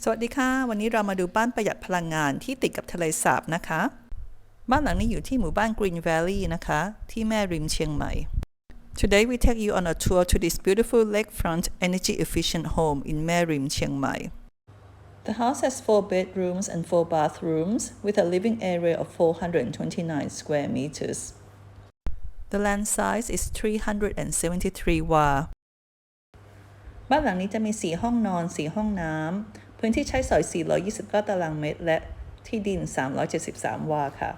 สวัสดีค่ะวันนี้เรามาดูบ้านประหยัดพลังงานที่ติดกับทะเลสาบนะคะบ้านหลังนี้อยู่ที่หมู่บ้าน Green Valley นะคะที่แม่ริมเชียงใหม่ Today we take you on a tour to this beautiful lakefront energy efficient home in Mae Rim, Chiang Mai. The house has 4 bedrooms and 4 bathrooms with a living area of 429 square meters. The land size is 373 wa. บ้านหลังนี้จะมี4ห้องนอน4ห้องน้ำพื้นที่ใช้สอย429ตารางเมตรและที่ดิน373วาค่ะ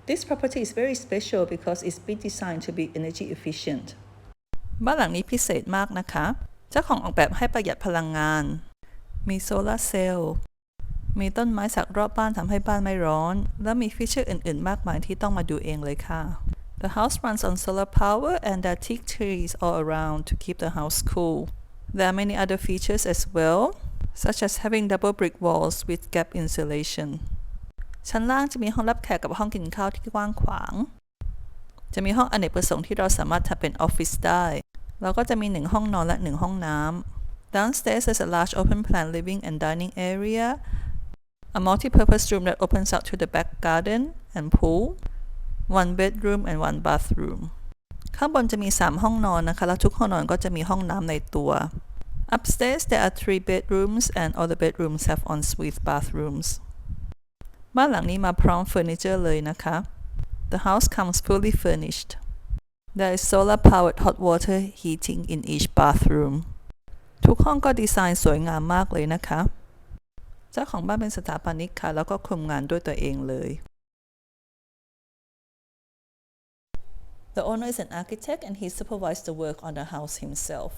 This property is very special because it's been designed to be energy efficient บ้านหลังนี้พิเศษมากนะคะเจ้าของออกแบบให้ประหยัดพลังงานมีโซลาร์เซลล์มีต้นไม้สักรอบบ้านทำให้บ้านไม่ร้อนและมีฟีเจอร์อื่นๆมากมายที่ต้องมาดูเองเลยค่ะ The house runs on solar power and there are teak trees all around to keep the house cool. There are many other features as well, such as having double brick walls with gap insulation. ชั้นล่างจะมีห้องรับแขกกับห้องกินข้าวที่กว้างขวางจะมีห้องอเนกประสงค์ที่เราสามารถทำเป็นออฟฟิศได้แล้วก็จะมี1ห้องนอนและ1ห้องน้ำ Downstairs there's a large open plan living and dining area, a multi-purpose room that opens out to the back garden and pool, 1 bedroom and 1 bathroom. ข้างบนจะมี3ห้องนอนนะคะแล้วทุกห้องนอนก็จะมีห้องน้ำในตัว Upstairs there are 3 bedrooms and all the bedrooms have ensuite bathrooms. บ้านหลังนี้มาพร้อมเฟอร์นิเจอร์เลยนะคะ The house comes fully furnished. There is solar powered hot water heating in each bathroom. ทุกห้องก็ดีไซน์สวยงามมากเลยนะคะเจ้าของบ้านเป็นสถาปนิกค่ะแล้วก็คุมงานด้วยตัวเองเลย The owner is an architect and he supervised the work on the house himself.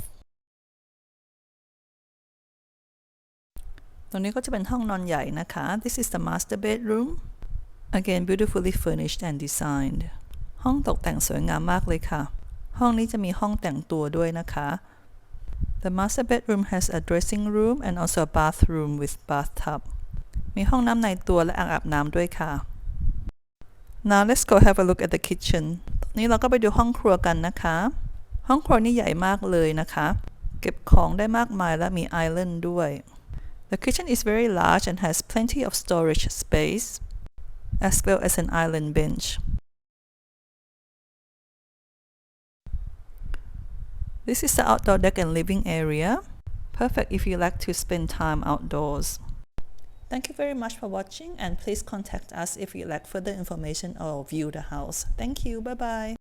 ตรงนี้ก็จะเป็นห้องนอนใหญ่นะคะ This is the master bedroom. Again beautifully furnished and designed. ห้องตกแต่งสวยงามมากเลยค่ะห้องนี้จะมีห้องแต่งตัวด้วยนะคะ The master bedroom has a dressing room and also a bathroom with bathtub. มีห้องน้ำในตัวและอ่างอาบน้ำด้วยค่ะ Now let's go have a look at the kitchen. นี้เราก็ไปดูห้องครัวกันนะคะห้องครัวนี่ใหญ่มากเลยนะคะเก็บของได้มากมายและมีไอแลนด์ด้วย The kitchen is very large and has plenty of storage space as well as an island bench. This is the outdoor deck and living area, perfect if you like to spend time outdoors. Thank you very much for watching and please contact us if you'd like further information or view the house. Thank you. Bye bye.